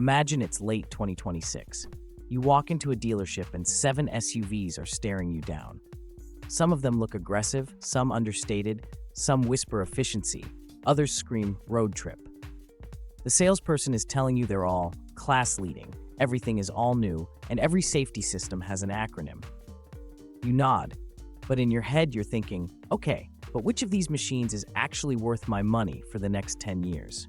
Imagine it's late 2026. You walk into a dealership and 7 SUVs are staring you down. Some of them look aggressive, some understated, some whisper efficiency, others scream road trip. The salesperson is telling you they're all class-leading, everything is all new, and every safety system has an acronym. You nod, but in your head you're thinking, okay, but which of these machines is actually worth my money for the next 10 years?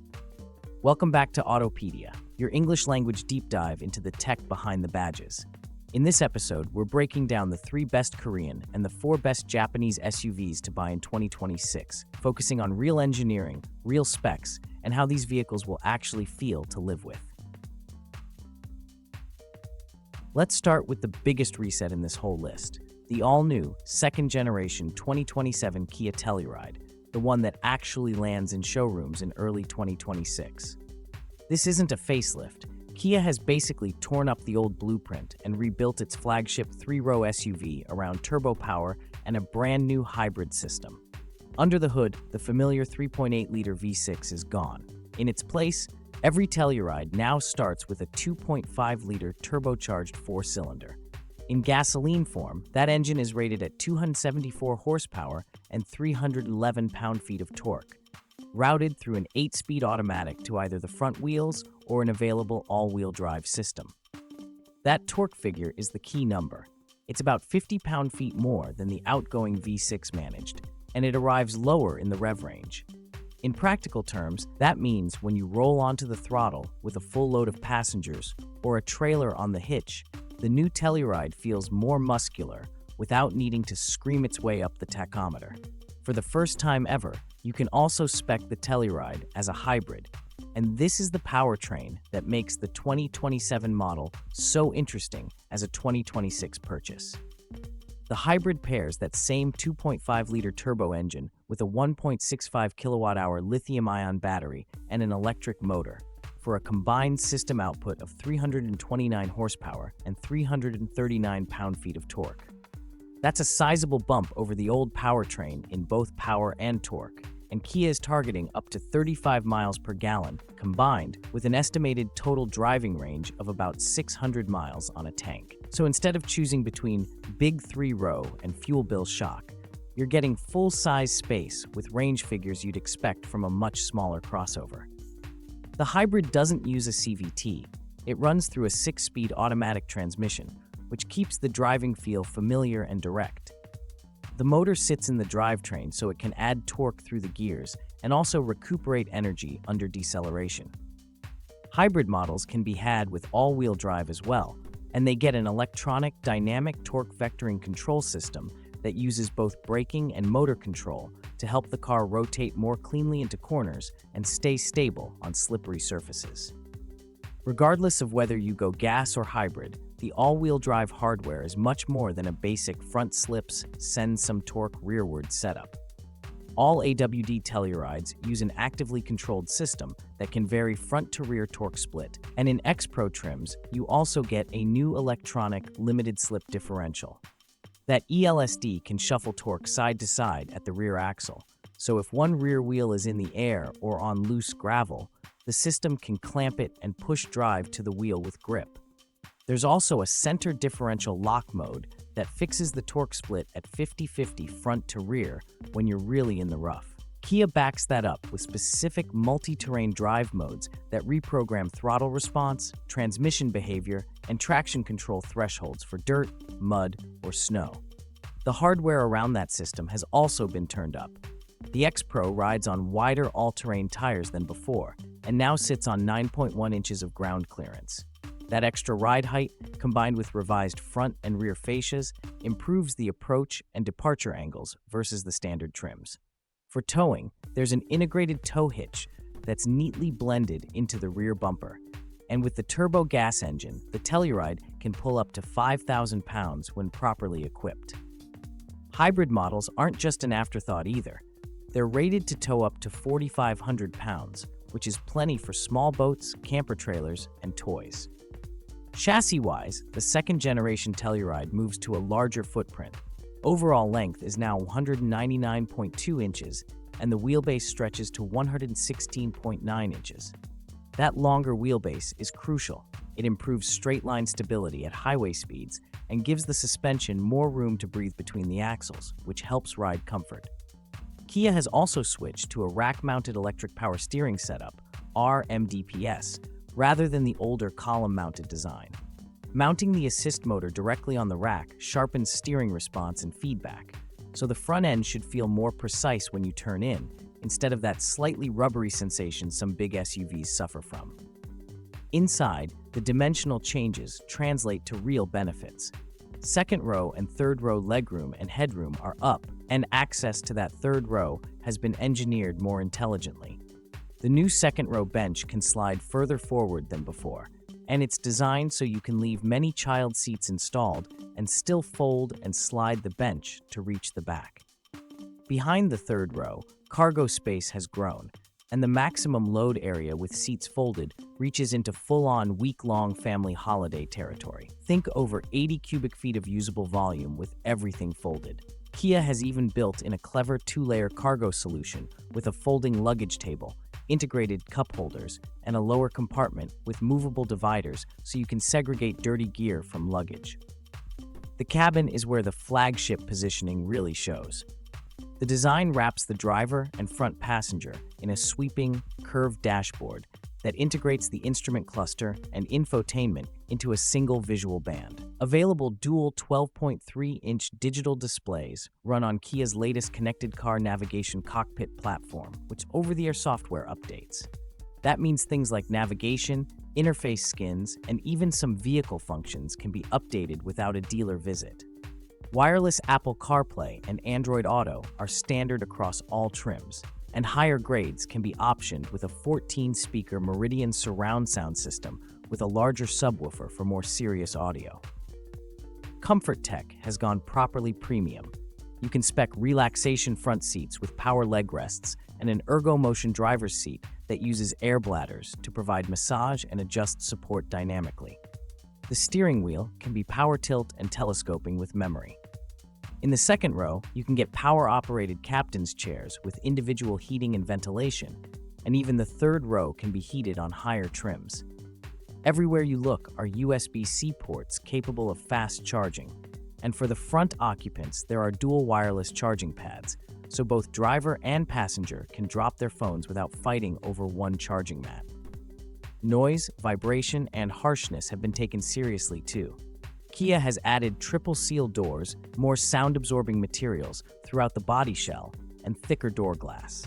Welcome back to AutoPedia, your English language deep dive into the tech behind the badges. In this episode, we're breaking down the 3 best Korean and the 4 best Japanese SUVs to buy in 2026, focusing on real engineering, real specs, and how these vehicles will actually feel to live with. Let's start with the biggest reset in this whole list, the all-new, second-generation 2027 Kia Telluride, the one that actually lands in showrooms in early 2026. This isn't a facelift. Kia has basically torn up the old blueprint and rebuilt its flagship 3-row SUV around turbo power and a brand new hybrid system. Under the hood, the familiar 3.8-liter V6 is gone. In its place, every Telluride now starts with a 2.5-liter turbocharged 4-cylinder. In gasoline form, that engine is rated at 274 horsepower and 311 pound-feet of torque, routed through an 8-speed automatic to either the front wheels or an available all-wheel drive system. That torque figure is the key number. It's about 50 pound-feet more than the outgoing V6 managed, and it arrives lower in the rev range. In practical terms, that means when you roll onto the throttle with a full load of passengers or a trailer on the hitch, the new Telluride feels more muscular without needing to scream its way up the tachometer. For the first time ever, you can also spec the Telluride as a hybrid, and this is the powertrain that makes the 2027 model so interesting as a 2026 purchase. The hybrid pairs that same 2.5-liter turbo engine with a 1.65 kilowatt-hour lithium-ion battery and an electric motor for a combined system output of 329 horsepower and 339 pound-feet of torque. That's a sizable bump over the old powertrain in both power and torque, and Kia is targeting up to 35 miles per gallon, combined with an estimated total driving range of about 600 miles on a tank. So instead of choosing between big 3-row and fuel bill shock, you're getting full-size space with range figures you'd expect from a much smaller crossover. The hybrid doesn't use a CVT. It runs through a 6-speed automatic transmission, which keeps the driving feel familiar and direct. The motor sits in the drivetrain so it can add torque through the gears and also recuperate energy under deceleration. Hybrid models can be had with all-wheel drive as well, and they get an electronic dynamic torque vectoring control system that uses both braking and motor control to help the car rotate more cleanly into corners and stay stable on slippery surfaces. Regardless of whether you go gas or hybrid, the all-wheel drive hardware is much more than a basic front slips, send some torque rearward setup. All AWD Tellurides use an actively controlled system that can vary front-to-rear torque split, and in X Pro trims, you also get a new electronic limited slip differential. That ELSD can shuffle torque side to side at the rear axle, so if one rear wheel is in the air or on loose gravel, the system can clamp it and push drive to the wheel with grip. There's also a center differential lock mode that fixes the torque split at 50-50 front to rear when you're really in the rough. Kia backs that up with specific multi-terrain drive modes that reprogram throttle response, transmission behavior, and traction control thresholds for dirt, mud, or snow. The hardware around that system has also been turned up. The X Pro rides on wider all-terrain tires than before, and now sits on 9.1 inches of ground clearance. That extra ride height, combined with revised front and rear fascias, improves the approach and departure angles versus the standard trims. For towing, there's an integrated tow hitch that's neatly blended into the rear bumper. And with the turbo gas engine, the Telluride can pull up to 5,000 pounds when properly equipped. Hybrid models aren't just an afterthought either. They're rated to tow up to 4,500 pounds, which is plenty for small boats, camper trailers, and toys. Chassis-wise, the second-generation Telluride moves to a larger footprint. Overall length is now 199.2 inches, and the wheelbase stretches to 116.9 inches. That longer wheelbase is crucial. It improves straight-line stability at highway speeds and gives the suspension more room to breathe between the axles, which helps ride comfort. Kia has also switched to a rack-mounted electric power steering setup, RMDPS, rather than the older column-mounted design. Mounting the assist motor directly on the rack sharpens steering response and feedback, so the front end should feel more precise when you turn in, instead of that slightly rubbery sensation some big SUVs suffer from. Inside, the dimensional changes translate to real benefits. Second row and third row legroom and headroom are up, and access to that third row has been engineered more intelligently. The new second row bench can slide further forward than before, and it's designed so you can leave many child seats installed and still fold and slide the bench to reach the back. Behind the third row, cargo space has grown, and the maximum load area with seats folded reaches into full-on week-long family holiday territory. Think over 80 cubic feet of usable volume with everything folded. Kia has even built in a clever two-layer cargo solution with a folding luggage table, integrated cup holders, and a lower compartment with movable dividers so you can segregate dirty gear from luggage. The cabin is where the flagship positioning really shows. The design wraps the driver and front passenger in a sweeping, curved dashboard that integrates the instrument cluster and infotainment into a single visual band. Available dual 12.3-inch digital displays run on Kia's latest connected car navigation cockpit platform, with over-the-air software updates. That means things like navigation, interface skins, and even some vehicle functions can be updated without a dealer visit. Wireless Apple CarPlay and Android Auto are standard across all trims, and higher grades can be optioned with a 14-speaker Meridian surround sound system with a larger subwoofer for more serious audio. Comfort tech has gone properly premium. You can spec relaxation front seats with power leg rests and an ErgoMotion driver's seat that uses air bladders to provide massage and adjust support dynamically. The steering wheel can be power tilt and telescoping with memory. In the second row, you can get power-operated captain's chairs with individual heating and ventilation, and even the third row can be heated on higher trims. Everywhere you look are USB-C ports capable of fast charging, and for the front occupants, there are dual wireless charging pads, so both driver and passenger can drop their phones without fighting over one charging mat. Noise, vibration, and harshness have been taken seriously too. Kia has added triple seal doors, more sound-absorbing materials throughout the body shell, and thicker door glass.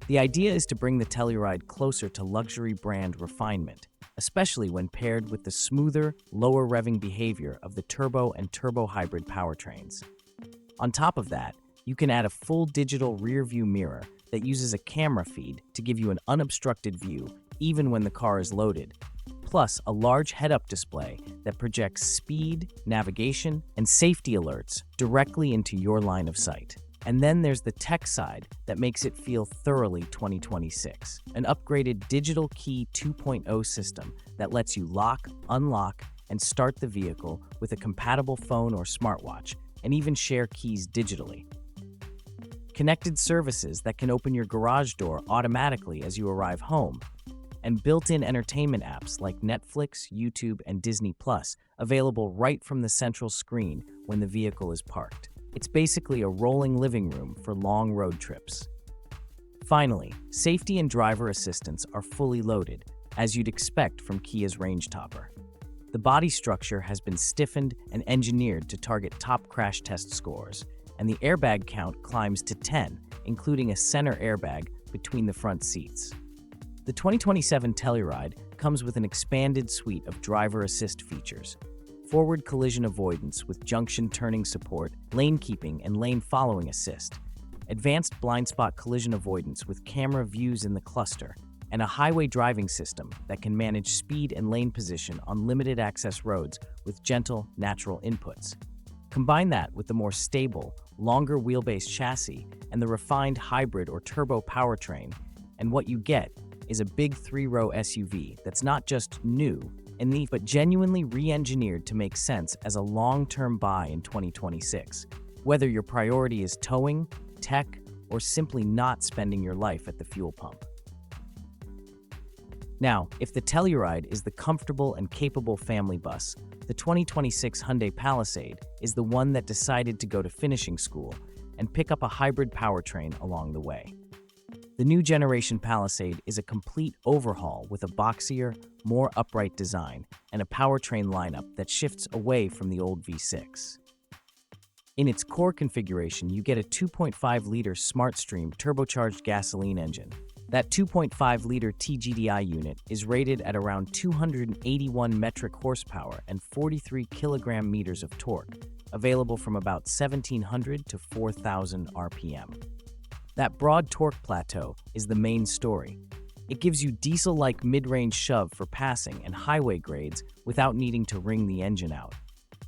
The idea is to bring the Telluride closer to luxury brand refinement, especially when paired with the smoother, lower revving behavior of the turbo and turbo hybrid powertrains. On top of that, you can add a full digital rear-view mirror that uses a camera feed to give you an unobstructed view even when the car is loaded, plus a large head-up display that projects speed, navigation, and safety alerts directly into your line of sight. And then there's the tech side that makes it feel thoroughly 2026. An upgraded digital key 2.0 system that lets you lock, unlock, and start the vehicle with a compatible phone or smartwatch, and even share keys digitally. Connected services that can open your garage door automatically as you arrive home, and built-in entertainment apps like Netflix, YouTube, and Disney Plus available right from the central screen when the vehicle is parked. It's basically a rolling living room for long road trips. Finally, safety and driver assistance are fully loaded, as you'd expect from Kia's range topper. The body structure has been stiffened and engineered to target top crash test scores, and the airbag count climbs to 10, including a center airbag between the front seats. The 2027 Telluride comes with an expanded suite of driver assist features: forward collision avoidance with junction turning support, lane keeping and lane following assist, advanced blind spot collision avoidance with camera views in the cluster, and a highway driving system that can manage speed and lane position on limited access roads with gentle, natural inputs. Combine that with the more stable, longer wheelbase chassis and the refined hybrid or turbo powertrain, and what you get is a big three-row SUV that's not just new and neat, but genuinely re-engineered to make sense as a long-term buy in 2026. Whether your priority is towing, tech, or simply not spending your life at the fuel pump. Now, if the Telluride is the comfortable and capable family bus, the 2026 Hyundai Palisade is the one that decided to go to finishing school and pick up a hybrid powertrain along the way. The new generation Palisade is a complete overhaul with a boxier, more upright design and a powertrain lineup that shifts away from the old V6. In its core configuration, you get a 2.5-liter SmartStream turbocharged gasoline engine. That 2.5-liter TGDI unit is rated at around 281 metric horsepower and 43 kilogram-meters of torque, available from about 1,700 to 4,000 RPM. That broad torque plateau is the main story. It gives you diesel-like mid-range shove for passing and highway grades without needing to wring the engine out.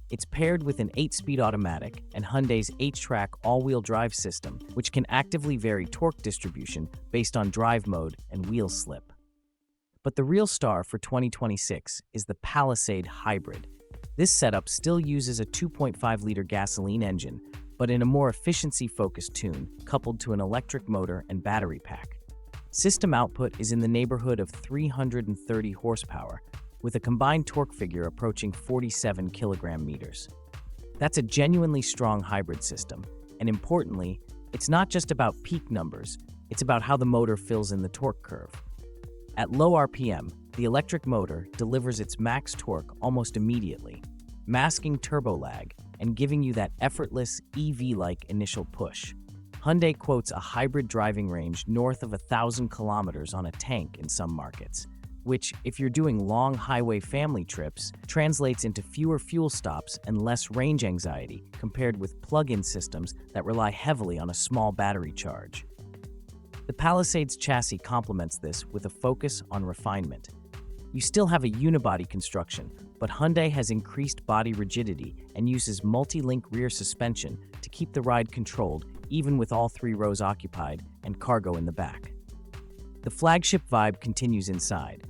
It's paired with an 8-speed automatic and Hyundai's H-Track all-wheel drive system, which can actively vary torque distribution based on drive mode and wheel slip. But the real star for 2026 is the Palisade Hybrid. This setup still uses a 2.5-liter gasoline engine, but in a more efficiency-focused tune, coupled to an electric motor and battery pack. System output is in the neighborhood of 330 horsepower, with a combined torque figure approaching 47 kilogram-meters. That's a genuinely strong hybrid system, and importantly, it's not just about peak numbers, it's about how the motor fills in the torque curve. At low RPM, the electric motor delivers its max torque almost immediately, masking turbo lag and giving you that effortless EV-like initial push. Hyundai quotes a hybrid driving range north of 1,000 kilometers on a tank in some markets, which, if you're doing long highway family trips, translates into fewer fuel stops and less range anxiety compared with plug-in systems that rely heavily on a small battery charge. The Palisade's chassis complements this with a focus on refinement. You still have a unibody construction, but Hyundai has increased body rigidity and uses multi-link rear suspension to keep the ride controlled even with all 3 rows occupied and cargo in the back. The flagship vibe continues inside.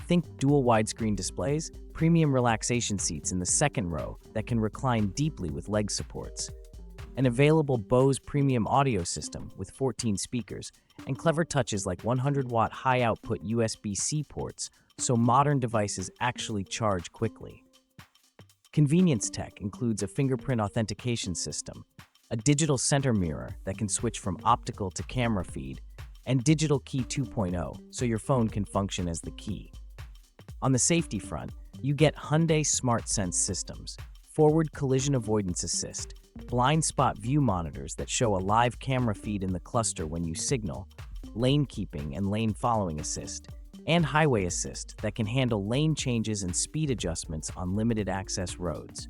Think dual widescreen displays, premium relaxation seats in the second row that can recline deeply with leg supports, an available Bose premium audio system with 14 speakers, and clever touches like 100-watt high-output USB-C ports so modern devices actually charge quickly. Convenience tech includes a fingerprint authentication system, a digital center mirror that can switch from optical to camera feed, and Digital Key 2.0 so your phone can function as the key. On the safety front, you get Hyundai SmartSense systems, forward collision avoidance assist, blind spot view monitors that show a live camera feed in the cluster when you signal, lane keeping and lane following assist, and highway assist that can handle lane changes and speed adjustments on limited access roads.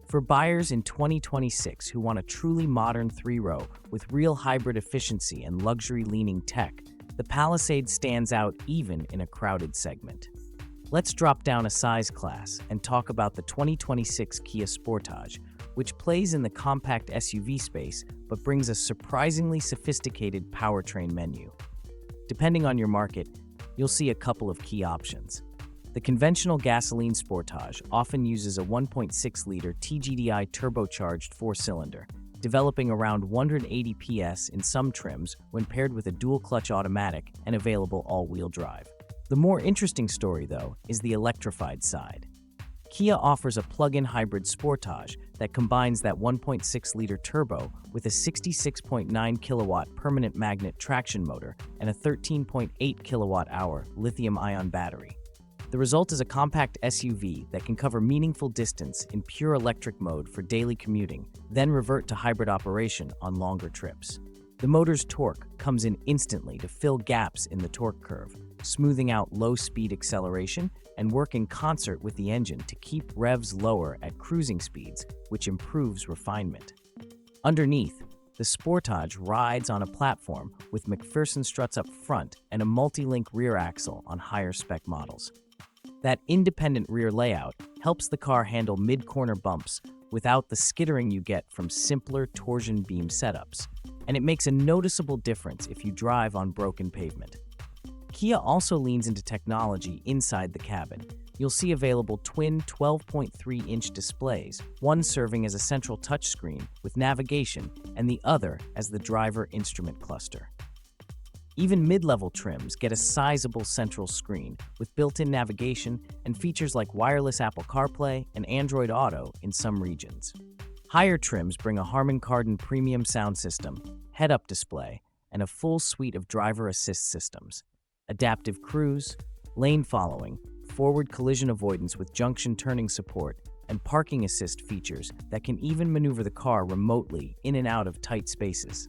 For buyers in 2026 who want a truly modern 3-row with real hybrid efficiency and luxury-leaning tech, the Palisade stands out even in a crowded segment. Let's drop down a size class and talk about the 2026 Kia Sportage, which plays in the compact SUV space but brings a surprisingly sophisticated powertrain menu. Depending on your market, you'll see a couple of key options. The conventional gasoline Sportage often uses a 1.6-liter TGDI turbocharged 4-cylinder, developing around 180 PS in some trims when paired with a dual-clutch automatic and available all-wheel drive. The more interesting story, though, is the electrified side. Kia offers a plug-in hybrid Sportage that combines that 1.6-liter turbo with a 66.9 kilowatt permanent magnet traction motor and a 13.8 kilowatt-hour lithium-ion battery. The result is a compact SUV that can cover meaningful distance in pure electric mode for daily commuting, then revert to hybrid operation on longer trips. The motor's torque comes in instantly to fill gaps in the torque curve, smoothing out low-speed acceleration and work in concert with the engine to keep revs lower at cruising speeds, which improves refinement. Underneath, the Sportage rides on a platform with McPherson struts up front and a multi-link rear axle on higher-spec models. That independent rear layout helps the car handle mid-corner bumps without the skittering you get from simpler torsion beam setups, and it makes a noticeable difference if you drive on broken pavement. Kia also leans into technology inside the cabin. You'll see available twin 12.3-inch displays, one serving as a central touchscreen with navigation and the other as the driver instrument cluster. Even mid-level trims get a sizable central screen with built-in navigation and features like wireless Apple CarPlay and Android Auto in some regions. Higher trims bring a Harman Kardon premium sound system, head-up display, and a full suite of driver assist systems. Adaptive cruise, lane following, forward collision avoidance with junction turning support, and parking assist features that can even maneuver the car remotely in and out of tight spaces.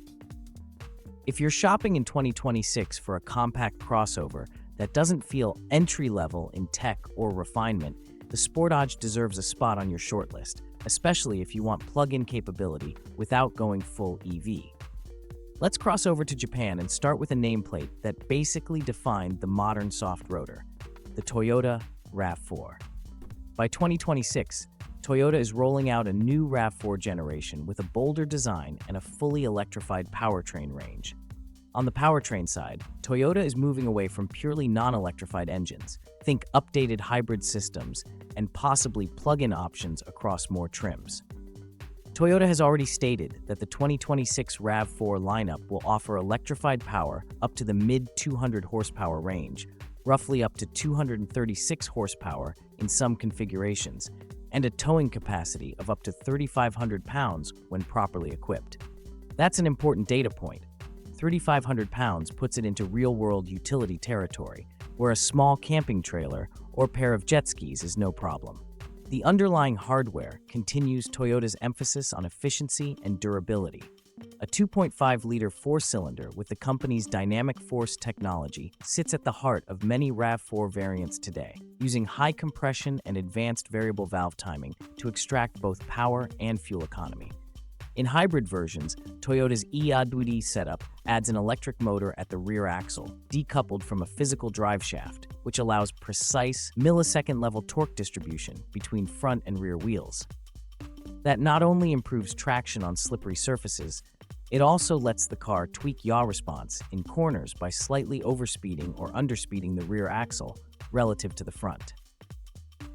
If you're shopping in 2026 for a compact crossover that doesn't feel entry-level in tech or refinement, the Sportage deserves a spot on your shortlist, especially if you want plug-in capability without going full EV. Let's cross over to Japan and start with a nameplate that basically defined the modern soft roader, the Toyota RAV4. By 2026, Toyota is rolling out a new RAV4 generation with a bolder design and a fully electrified powertrain range. On the powertrain side, Toyota is moving away from purely non-electrified engines. Think updated hybrid systems and possibly plug-in options across more trims. Toyota has already stated that the 2026 RAV4 lineup will offer electrified power up to the mid-200 horsepower range, roughly up to 236 horsepower in some configurations, and a towing capacity of up to 3,500 pounds when properly equipped. That's an important data point. 3,500 pounds puts it into real-world utility territory, where a small camping trailer or pair of jet skis is no problem. The underlying hardware continues Toyota's emphasis on efficiency and durability. A 2.5-liter four-cylinder with the company's dynamic force technology sits at the heart of many RAV4 variants today, using high compression and advanced variable valve timing to extract both power and fuel economy. In hybrid versions, Toyota's e-Aduidi setup adds an electric motor at the rear axle, decoupled from a physical drive shaft, which allows precise, millisecond-level torque distribution between front and rear wheels. That not only improves traction on slippery surfaces, it also lets the car tweak yaw response in corners by slightly overspeeding or underspeeding the rear axle relative to the front.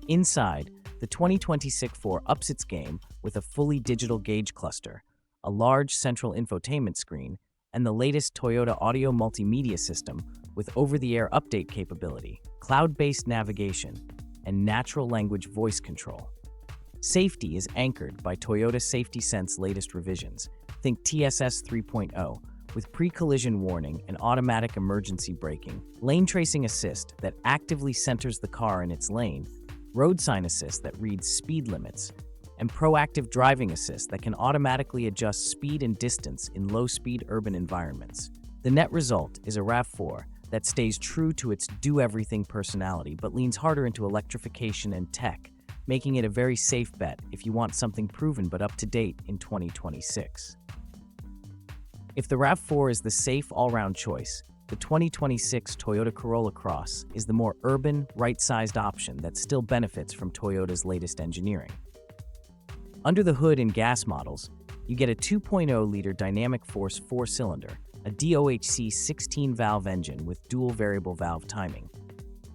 Inside, the 2026 4 ups its game with a fully digital gauge cluster, a large central infotainment screen, and the latest Toyota audio multimedia system with over-the-air update capability, cloud-based navigation, and natural language voice control. Safety is anchored by Toyota Safety Sense latest revisions. Think TSS 3.0, with pre-collision warning and automatic emergency braking, lane tracing assist that actively centers the car in its lane, road sign assist that reads speed limits, and proactive driving assist that can automatically adjust speed and distance in low-speed urban environments. The net result is a RAV4 that stays true to its do-everything personality but leans harder into electrification and tech, making it a very safe bet if you want something proven but up-to-date in 2026. If the RAV4 is the safe all-round choice, the 2026 Toyota Corolla Cross is the more urban, right-sized option that still benefits from Toyota's latest engineering. Under the hood in gas models, you get a 2.0-liter dynamic force four-cylinder, a DOHC 16-valve engine with dual variable valve timing.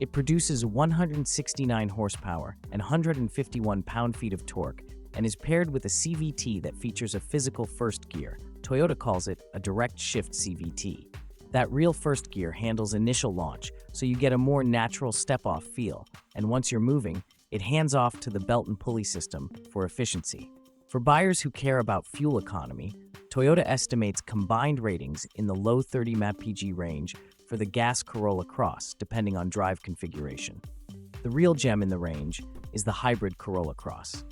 It produces 169 horsepower and 151 pound-feet of torque and is paired with a CVT that features a physical first gear. Toyota calls it a direct shift CVT. That real first gear handles initial launch, so you get a more natural step-off feel, and once you're moving, it hands off to the belt and pulley system for efficiency. For buyers who care about fuel economy, Toyota estimates combined ratings in the low 30 mpg range for the gas Corolla Cross, depending on drive configuration. The real gem in the range is the hybrid Corolla Cross.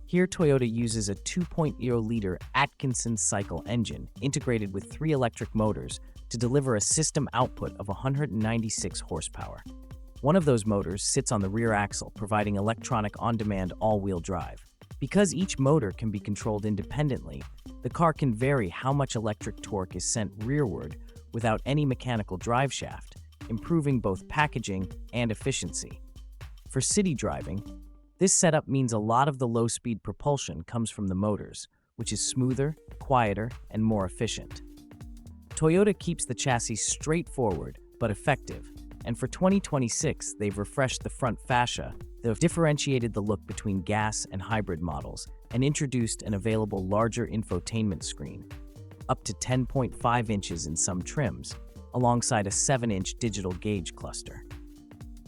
Here, Toyota uses a 2.0-liter Atkinson cycle engine integrated with 3 electric motors to deliver a system output of 196 horsepower. One of those motors sits on the rear axle, providing electronic on-demand all-wheel drive. Because each motor can be controlled independently, the car can vary how much electric torque is sent rearward without any mechanical drive shaft, improving both packaging and efficiency. For city driving, this setup means a lot of the low-speed propulsion comes from the motors, which is smoother, quieter, and more efficient. Toyota keeps the chassis straightforward but effective, and for 2026, they've refreshed the front fascia, they've differentiated the look between gas and hybrid models, and introduced an available larger infotainment screen, up to 10.5 inches in some trims, alongside a 7-inch digital gauge cluster.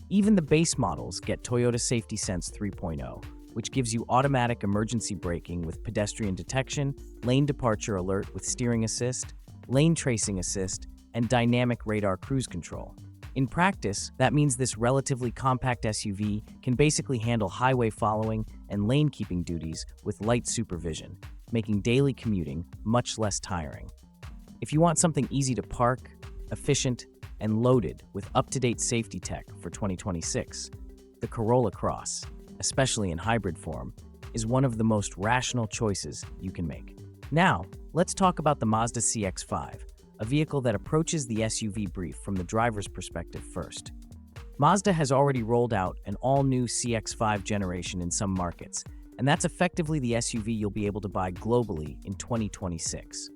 Even the base models get Toyota Safety Sense 3.0, which gives you automatic emergency braking with pedestrian detection, lane departure alert with steering assist, lane tracing assist, and dynamic radar cruise control. In practice, that means this relatively compact SUV can basically handle highway following and lane-keeping duties with light supervision, making daily commuting much less tiring. If you want something easy to park, efficient, and loaded with up-to-date safety tech for 2026, the Corolla Cross, especially in hybrid form, is one of the most rational choices you can make. Now, let's talk about the Mazda CX-5, a vehicle that approaches the SUV brief from the driver's perspective first. Mazda has already rolled out an all-new CX-5 generation in some markets, and that's effectively the SUV you'll be able to buy globally in 2026.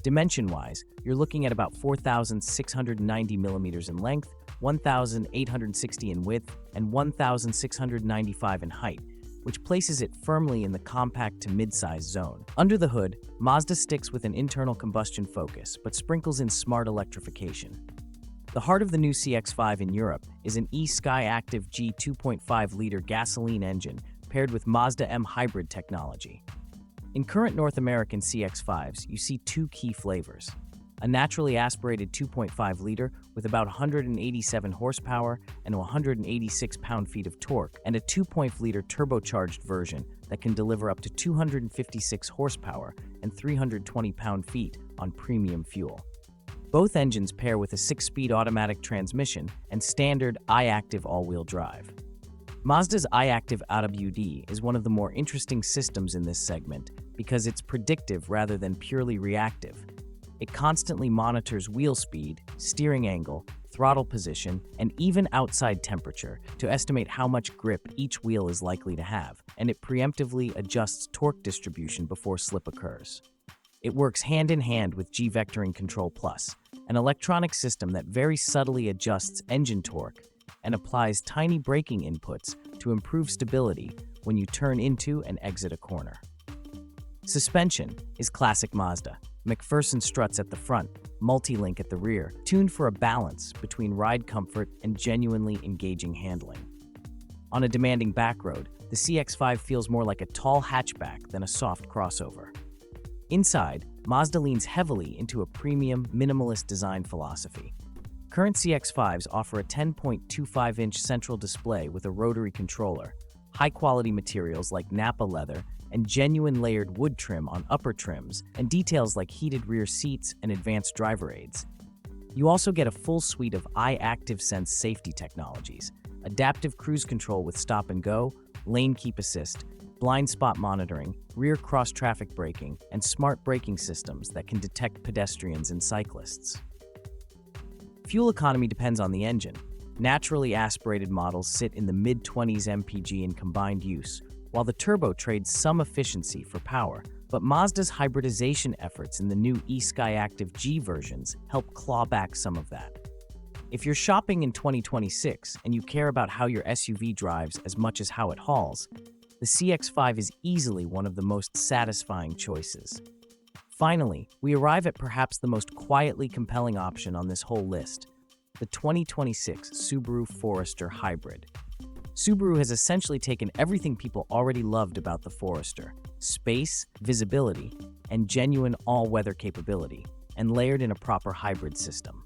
Dimension-wise, you're looking at about 4,690 millimeters in length, 1,860 in width, and 1,695 in height, which places it firmly in the compact to mid-size zone. Under the hood, Mazda sticks with an internal combustion focus, but sprinkles in smart electrification. The heart of the new CX-5 in Europe is an eSky Active G 2.5-liter gasoline engine paired with Mazda M hybrid technology. In current North American CX-5s, you see two key flavors: a naturally aspirated 2.5-liter with about 187 horsepower and 186 pound-feet of torque, and a 2.5-liter turbocharged version that can deliver up to 256 horsepower and 320 pound-feet on premium fuel. Both engines pair with a 6-speed automatic transmission and standard iActive all-wheel drive. Mazda's iActive AutoPedia is one of the more interesting systems in this segment because it's predictive rather than purely reactive. It constantly monitors wheel speed, steering angle, throttle position, and even outside temperature to estimate how much grip each wheel is likely to have, and it preemptively adjusts torque distribution before slip occurs. It works hand-in-hand with G-Vectoring Control Plus, an electronic system that very subtly adjusts engine torque and applies tiny braking inputs to improve stability when you turn into and exit a corner. Suspension is classic Mazda. McPherson struts at the front, multi-link at the rear, tuned for a balance between ride comfort and genuinely engaging handling. On a demanding back road, the CX-5 feels more like a tall hatchback than a soft crossover. Inside, Mazda leans heavily into a premium, minimalist design philosophy. Current CX-5s offer a 10.25-inch central display with a rotary controller, high-quality materials like Nappa leather, and genuine layered wood trim on upper trims, and details like heated rear seats and advanced driver aids. You also get a full suite of iActive Sense safety technologies: adaptive cruise control with stop and go, lane keep assist, blind spot monitoring, rear cross-traffic braking, and smart braking systems that can detect pedestrians and cyclists. Fuel economy depends on the engine. Naturally aspirated models sit in the mid-20s mpg in combined use, while the turbo trades some efficiency for power, but Mazda's hybridization efforts in the new eSky Active G versions help claw back some of that. If you're shopping in 2026 and you care about how your SUV drives as much as how it hauls, the CX-5 is easily one of the most satisfying choices. Finally, we arrive at perhaps the most quietly compelling option on this whole list: the 2026 Subaru Forester Hybrid. Subaru has essentially taken everything people already loved about the Forester: space, visibility, and genuine all-weather capability, and layered in a proper hybrid system.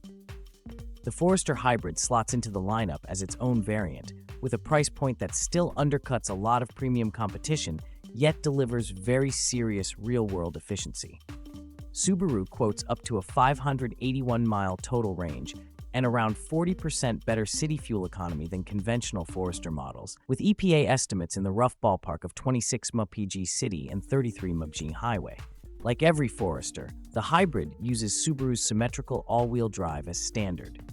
The Forester Hybrid slots into the lineup as its own variant, with a price point that still undercuts a lot of premium competition, yet delivers very serious real-world efficiency. Subaru quotes up to a 581-mile total range and around 40% better city fuel economy than conventional Forester models, with EPA estimates in the rough ballpark of 26 mpg city and 33 mpg highway. Like every Forester, the hybrid uses Subaru's symmetrical all-wheel drive as standard.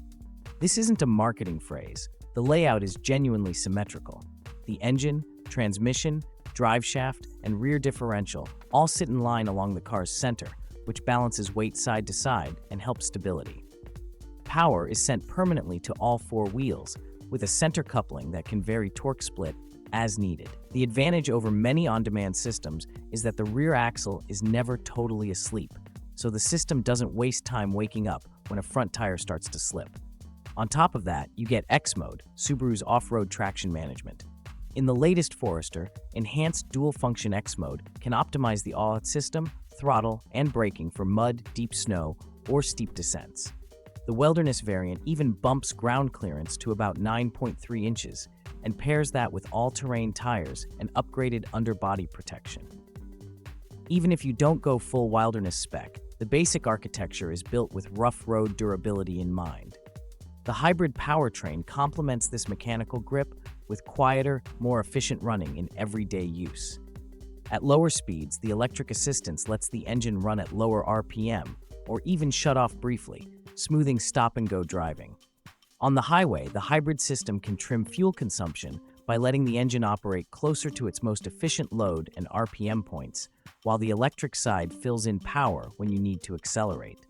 This isn't a marketing phrase. The layout is genuinely symmetrical. The engine, transmission, driveshaft, and rear differential all sit in line along the car's center, which balances weight side to side and helps stability. Power is sent permanently to all four wheels, with a center coupling that can vary torque split as needed. The advantage over many on-demand systems is that the rear axle is never totally asleep, so the system doesn't waste time waking up when a front tire starts to slip. On top of that, you get X Mode, Subaru's off-road traction management. In the latest Forester, enhanced dual-function X Mode can optimize the all-out system, throttle, and braking for mud, deep snow, or steep descents. The Wilderness variant even bumps ground clearance to about 9.3 inches and pairs that with all-terrain tires and upgraded underbody protection. Even if you don't go full Wilderness spec, the basic architecture is built with rough road durability in mind. The hybrid powertrain complements this mechanical grip with quieter, more efficient running in everyday use. At lower speeds, the electric assistance lets the engine run at lower RPM or even shut off briefly, smoothing stop-and-go driving. On the highway, the hybrid system can trim fuel consumption by letting the engine operate closer to its most efficient load and RPM points, while the electric side fills in power when you need to accelerate.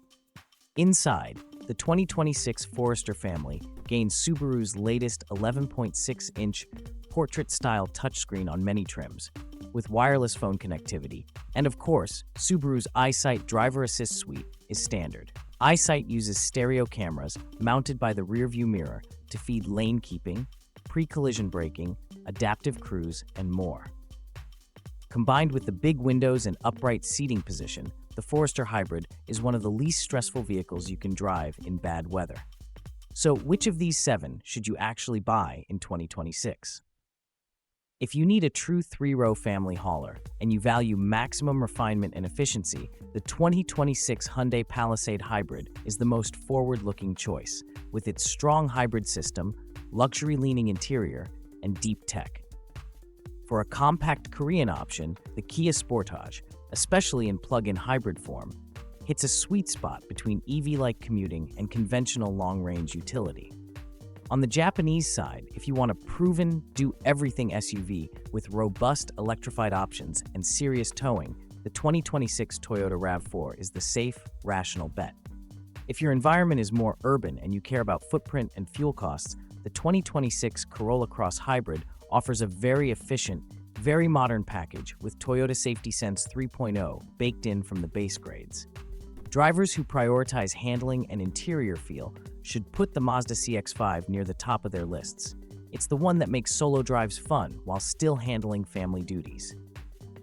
Inside, the 2026 Forester family gains Subaru's latest 11.6-inch portrait-style touchscreen on many trims, with wireless phone connectivity, and of course, Subaru's EyeSight driver assist suite is standard. EyeSight uses stereo cameras mounted by the rearview mirror to feed lane keeping, pre-collision braking, adaptive cruise, and more. Combined with the big windows and upright seating position, the Forester Hybrid is one of the least stressful vehicles you can drive in bad weather. So, which of these 7 should you actually buy in 2026? If you need a true 3-row family hauler and you value maximum refinement and efficiency, the 2026 Hyundai Palisade Hybrid is the most forward-looking choice, with its strong hybrid system, luxury-leaning interior, and deep tech. For a compact Korean option, the Kia Sportage, especially in plug-in hybrid form, hits a sweet spot between EV-like commuting and conventional long-range utility. On the Japanese side, if you want a proven, do-everything SUV with robust electrified options and serious towing, the 2026 Toyota RAV4 is the safe, rational bet. If your environment is more urban and you care about footprint and fuel costs, the 2026 Corolla Cross Hybrid offers a very efficient, very modern package with Toyota Safety Sense 3.0 baked in from the base grades. Drivers who prioritize handling and interior feel should put the Mazda CX-5 near the top of their lists. It's the one that makes solo drives fun while still handling family duties.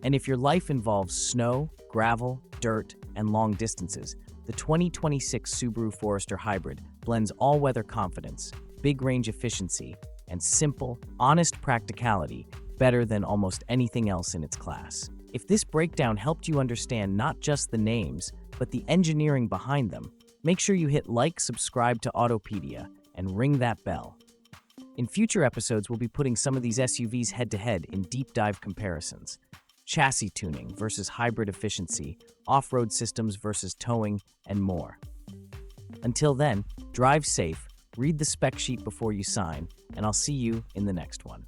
And if your life involves snow, gravel, dirt, and long distances, the 2026 Subaru Forester Hybrid blends all-weather confidence, big range efficiency, and simple, honest practicality better than almost anything else in its class. If this breakdown helped you understand not just the names, but the engineering behind them, make sure you hit like, subscribe to AutoPedia, and ring that bell. In future episodes, we'll be putting some of these SUVs head-to-head in deep dive comparisons. Chassis tuning versus hybrid efficiency, off-road systems versus towing, and more. Until then, drive safe, read the spec sheet before you sign, and I'll see you in the next one.